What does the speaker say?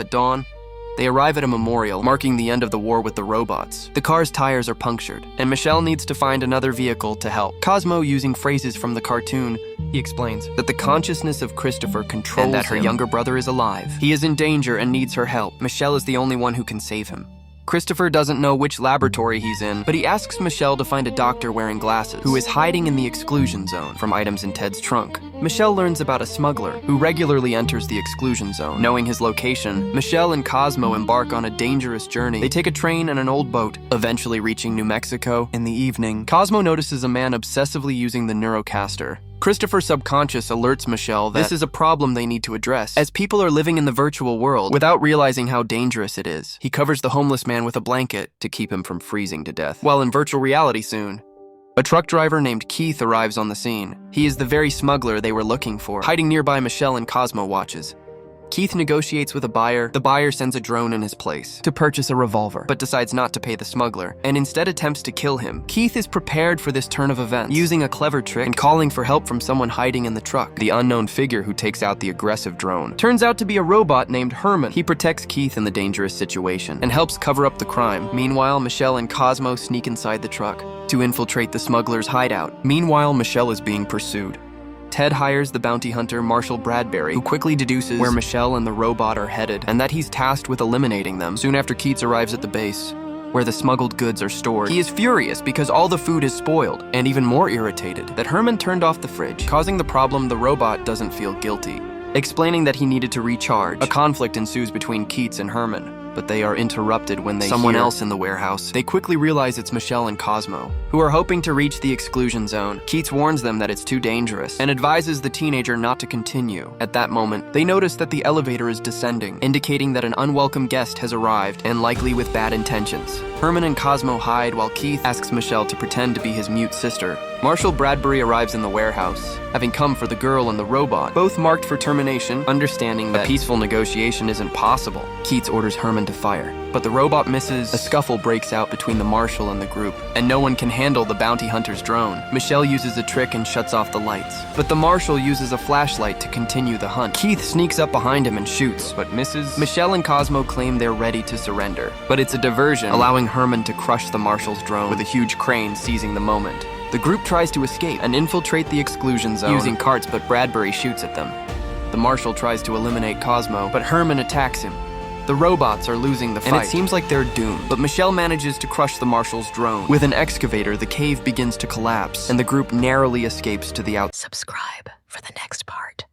At dawn, they arrive at a memorial marking the end of the war with the robots. The car's tires are punctured, and Michelle needs to find another vehicle to help. Cosmo, using phrases from the cartoon, he explains that the consciousness of Christopher controls and that her younger brother is alive. He is in danger and needs her help. Michelle is the only one who can save him. Christopher doesn't know which laboratory he's in, but he asks Michelle to find a doctor wearing glasses who is hiding in the exclusion zone from items in Ted's trunk. Michelle learns about a smuggler who regularly enters the exclusion zone. Knowing his location, Michelle and Cosmo embark on a dangerous journey. They take a train and an old boat, eventually reaching New Mexico. In the evening, Cosmo notices a man obsessively using the Neurocaster. Christopher's subconscious alerts Michelle that this is a problem they need to address, as people are living in the virtual world without realizing how dangerous it is. He covers the homeless man with a blanket to keep him from freezing to death. While in virtual reality soon, a truck driver named Keith arrives on the scene. He is the very smuggler they were looking for. Hiding nearby, Michelle and Cosmo watches. Keith negotiates with a buyer. The buyer sends a drone in his place to purchase a revolver, but decides not to pay the smuggler, and instead attempts to kill him. Keith is prepared for this turn of events, using a clever trick and calling for help from someone hiding in the truck. The unknown figure who takes out the aggressive drone turns out to be a robot named Herman. He protects Keith in the dangerous situation and helps cover up the crime. Meanwhile, Michelle and Cosmo sneak inside the truck to infiltrate the smuggler's hideout. Meanwhile, Michelle is being pursued. Ted hires the bounty hunter Marshall Bradbury, who quickly deduces where Michelle and the robot are headed, and that he's tasked with eliminating them. Soon after Keats arrives at the base, where the smuggled goods are stored, he is furious because all the food is spoiled, and even more irritated that Herman turned off the fridge. Causing the problem, the robot doesn't feel guilty, explaining that he needed to recharge. A conflict ensues between Keats and Herman, but they are interrupted when they someone else in the warehouse. They quickly realize it's Michelle and Cosmo, who are hoping to reach the exclusion zone. Keats warns them that it's too dangerous and advises the teenager not to continue. At that moment, they notice that the elevator is descending, indicating that an unwelcome guest has arrived, and likely with bad intentions. Herman and Cosmo hide while Keith asks Michelle to pretend to be his mute sister. Marshall Bradbury arrives in the warehouse, having come for the girl and the robot, both marked for termination, understanding that a peaceful negotiation isn't possible. Keats orders Herman to fire, but the robot misses. A scuffle breaks out between the Marshal and the group, and no one can handle the bounty hunter's drone. Michelle uses a trick and shuts off the lights, but the Marshal uses a flashlight to continue the hunt. Keith sneaks up behind him and shoots, but misses. Michelle and Cosmo claim they're ready to surrender, but it's a diversion, allowing Herman to crush the Marshal's drone with a huge crane seizing the moment. The group tries to escape and infiltrate the exclusion zone using carts, but Bradbury shoots at them. The Marshal tries to eliminate Cosmo, but Herman attacks him. The robots are losing the fight, and it seems like they're doomed. But Michelle manages to crush the Marshal's drone. With an excavator, the cave begins to collapse, and the group narrowly escapes to the outside. Subscribe for the next part.